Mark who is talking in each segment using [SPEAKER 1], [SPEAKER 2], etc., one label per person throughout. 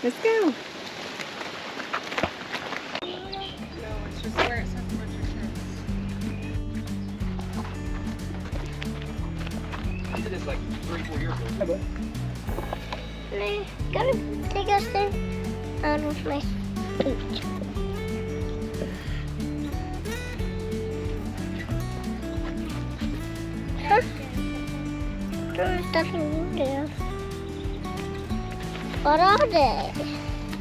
[SPEAKER 1] Let's go.
[SPEAKER 2] It's just where it says a bunch of
[SPEAKER 3] I did this like 3-4 years ago.
[SPEAKER 4] They're gonna take us in out of my feet. Huh? There's nothing in there. What are they?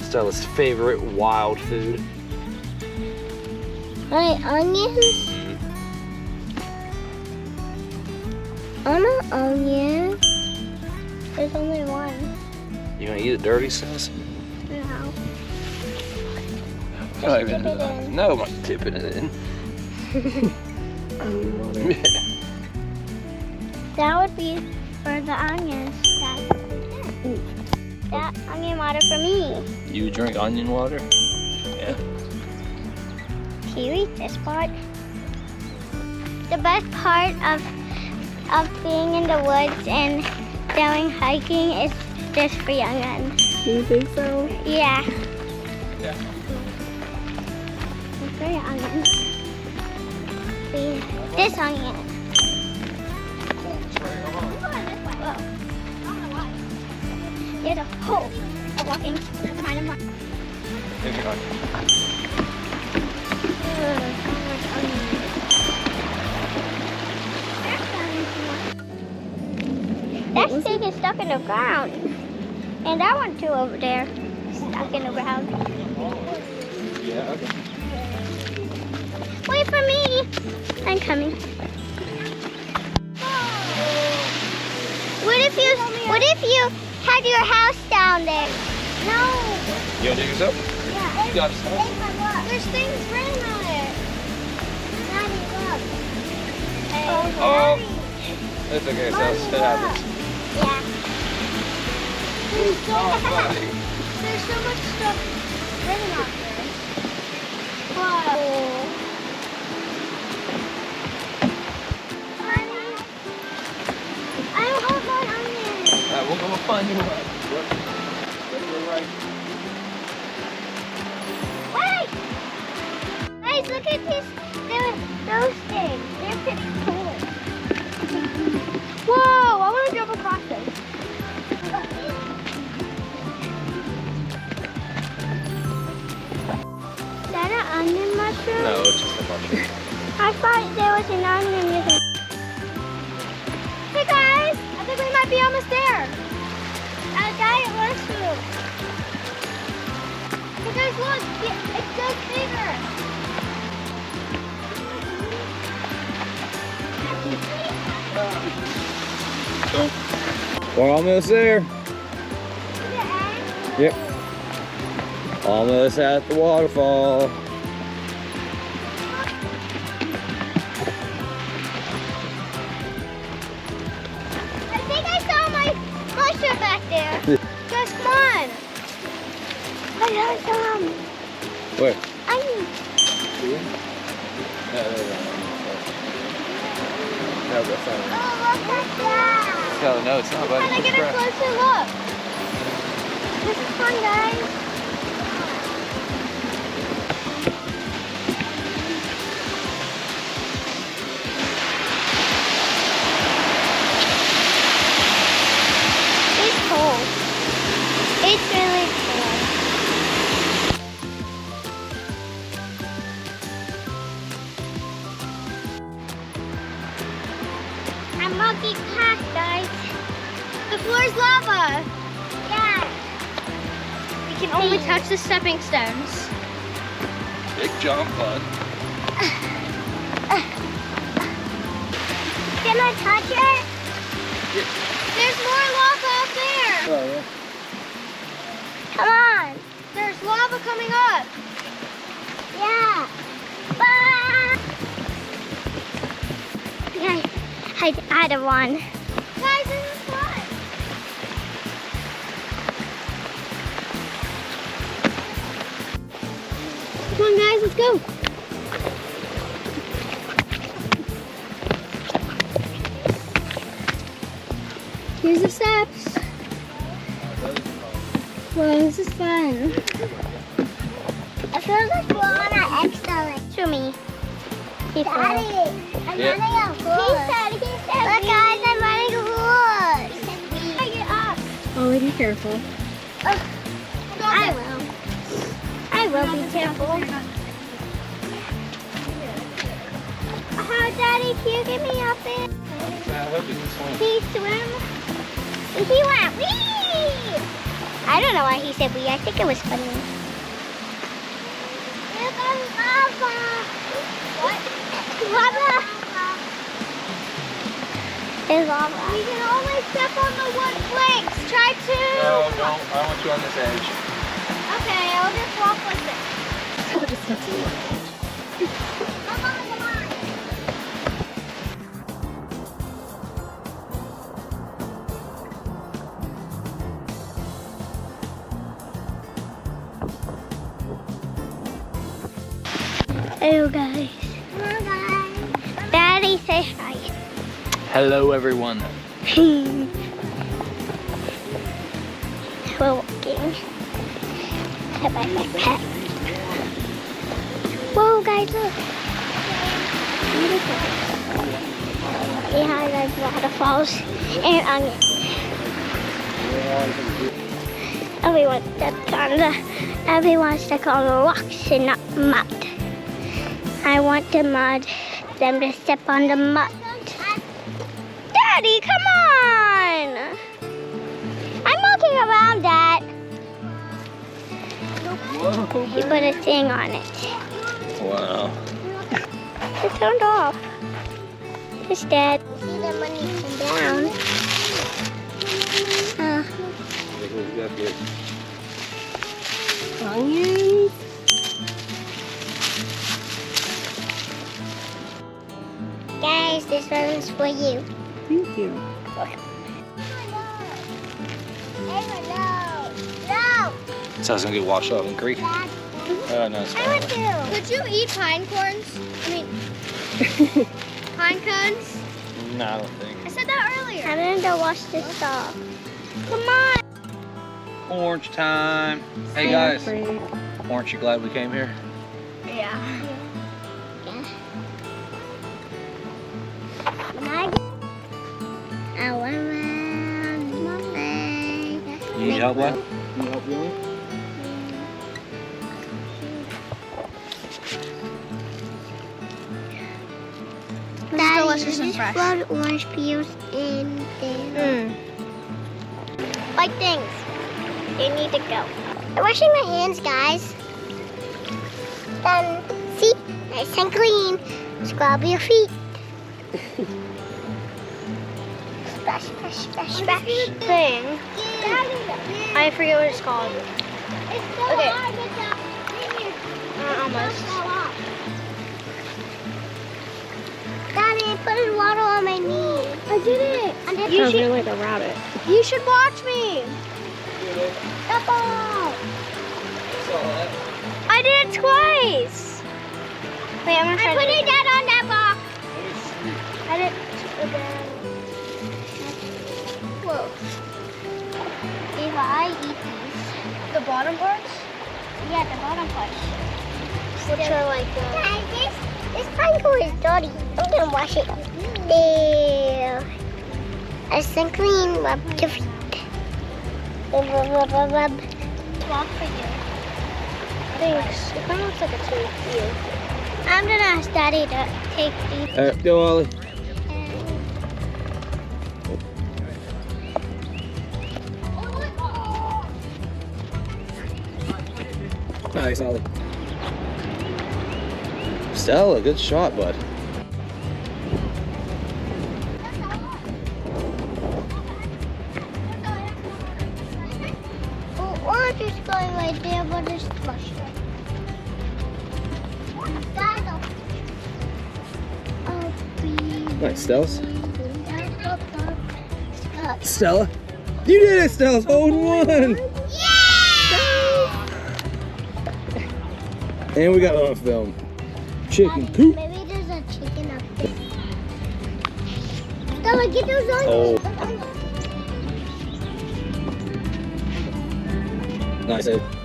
[SPEAKER 3] Stella's favorite wild food.
[SPEAKER 4] Are they onions? I'm an onion. There's only one.
[SPEAKER 3] You gonna eat it dirty, Sis?
[SPEAKER 4] No.
[SPEAKER 3] I don't
[SPEAKER 4] Just
[SPEAKER 3] even
[SPEAKER 4] dip it in.
[SPEAKER 3] No, I'm not tipping it in.
[SPEAKER 4] That would be for the onions. That onion water for me.
[SPEAKER 3] You drink onion water? Yeah.
[SPEAKER 4] Can you eat this part? The best part of being in the woods and going hiking is just for young'uns.
[SPEAKER 1] Do you think so?
[SPEAKER 4] Yeah.
[SPEAKER 3] Yeah.
[SPEAKER 4] It's for young'uns. This onion. Whoa. There's a hole of walking kind of one.
[SPEAKER 3] Here's your onion.
[SPEAKER 4] That stick is stuck in the ground. And that one too over there. Stuck in the ground.
[SPEAKER 3] Yeah, okay.
[SPEAKER 4] Wait for me. I'm coming. What if you had your house down there? No.
[SPEAKER 3] You wanna dig this up?
[SPEAKER 4] Yeah.
[SPEAKER 3] You got it, Stella.
[SPEAKER 4] There's things written on it. Daddy, look.
[SPEAKER 3] Oh. It's okay, Stella. It happens.
[SPEAKER 4] Yeah. There's so
[SPEAKER 3] Oh,
[SPEAKER 4] much.
[SPEAKER 3] buddy.
[SPEAKER 4] There's so much stuff written on there. Whoa. I don't hold my onion.
[SPEAKER 3] Alright, we'll go find you one. You're right.
[SPEAKER 4] Wait! Guys, look at this. Those things. They're pretty cool.
[SPEAKER 2] Whoa! I want to jump across this.
[SPEAKER 4] Is that an onion mushroom?
[SPEAKER 3] No, it's just a mushroom.
[SPEAKER 4] I thought there was an onion with it.
[SPEAKER 2] Hey guys! I think we might be almost there.
[SPEAKER 4] A giant mushroom.
[SPEAKER 2] Hey guys, look! It goes bigger.
[SPEAKER 3] We're almost there. Yep. Almost at the waterfall.
[SPEAKER 4] I think I saw my mushroom back there. Guys, come on. I got some.
[SPEAKER 3] Where?
[SPEAKER 4] Onion.
[SPEAKER 3] No, that's not it.
[SPEAKER 4] Oh, look at that.
[SPEAKER 3] Stella, no, it's not, buddy.
[SPEAKER 2] Can I get a
[SPEAKER 3] It's
[SPEAKER 2] closer look?
[SPEAKER 4] This is fun, guys. It's cold. It's really cold. I'm walking past, guys.
[SPEAKER 2] The floor's lava.
[SPEAKER 4] Yeah.
[SPEAKER 2] We can only touch the stepping stones.
[SPEAKER 3] Big jump, bud.
[SPEAKER 4] Can I touch it?
[SPEAKER 2] There's more lava up there.
[SPEAKER 3] Oh, yeah.
[SPEAKER 4] Come on.
[SPEAKER 2] There's lava coming up.
[SPEAKER 4] Yeah. Ah! Yeah, I had one.
[SPEAKER 2] Guys, this is fun. Come on, guys, let's go. Here's the steps. Well, this is fun.
[SPEAKER 4] I feel like we're on an excellent. To me. Daddy, I'm running a horse. Look guys, I'm running a horse. Get up.
[SPEAKER 2] Oh, be careful.
[SPEAKER 4] I will. I will be careful. Oh, Daddy, can you get me up there?
[SPEAKER 3] I hope he can swim.
[SPEAKER 4] He swim? He went wee! I don't know why he said wee. I think it was funny. Here comes lava. What? Lava. There's lava.
[SPEAKER 2] You can only step on the wood planks. Try to.
[SPEAKER 3] No, don't. I want you on this edge.
[SPEAKER 2] Okay, I'll just walk like this.
[SPEAKER 4] Come on, come on. Hello guys. Hello guys. Daddy, say hi.
[SPEAKER 3] Hello, everyone.
[SPEAKER 4] We're walking. Have my backpack. Whoa guys, look. Beautiful. Behind us, waterfalls and onions. Everyone's stuck on the rocks and not mud. I want them to step on the mud. Daddy, come on! I'm walking around, Dad.
[SPEAKER 3] Whoa.
[SPEAKER 4] You put a thing on it.
[SPEAKER 3] Wow.
[SPEAKER 4] It turned off. It's dead. See them when you come down.
[SPEAKER 2] Onions.
[SPEAKER 4] Guys, this one's for you.
[SPEAKER 2] Thank you.
[SPEAKER 4] No!
[SPEAKER 3] So I was gonna get washed out in the creek. Oh no, it's
[SPEAKER 4] I want
[SPEAKER 3] fine.
[SPEAKER 4] to.
[SPEAKER 2] Could you eat pine cones? I mean, pine cones?
[SPEAKER 3] No, I don't think.
[SPEAKER 2] I said that earlier.
[SPEAKER 4] I'm going to wash this off. Come on.
[SPEAKER 3] Orange time. Hey guys, aren't you glad we came here?
[SPEAKER 2] Yeah.
[SPEAKER 4] I went around my leg.
[SPEAKER 3] You need help, Glenn? You need help, Billy?
[SPEAKER 2] It's delicious and fresh.
[SPEAKER 4] Put orange peels in there. Like things. They need to go. I'm washing my hands, guys. See? Nice and clean. Scrub your feet. Splash, splash, splash, splash.
[SPEAKER 2] Thing. I forget what it's called. Okay. Almost.
[SPEAKER 4] Daddy, put water on my knee.
[SPEAKER 2] I did it.
[SPEAKER 4] You should,
[SPEAKER 2] like a rabbit. You should watch me.
[SPEAKER 4] double.
[SPEAKER 2] I did it twice. Wait, I'm gonna try
[SPEAKER 4] I'm putting that on that box.
[SPEAKER 2] I did it again. Whoa.
[SPEAKER 4] If I eat these.
[SPEAKER 2] The bottom parts?
[SPEAKER 4] Yeah, the bottom parts.
[SPEAKER 2] Which are like
[SPEAKER 4] Guys, this pine cone is dirty. I'm gonna wash it. There. Nice and clean. Rub your feet. Rub, rub, rub, rub, rub. Walk for you.
[SPEAKER 2] Thanks. It kind of looks like a tree.
[SPEAKER 4] I'm gonna ask Daddy to take these.
[SPEAKER 3] All right, go, Ollie. Nice, Ollie. Stella, good shot, bud.
[SPEAKER 4] Orange is going right there, but it's flushed.
[SPEAKER 3] Nice, Stella. Stella? You did it, Stella! Hold one!
[SPEAKER 4] Yeah!
[SPEAKER 3] And we got it on film. Chicken coop.
[SPEAKER 4] Maybe there's a chicken up there. Stella, get those onions.
[SPEAKER 3] Oh. nice.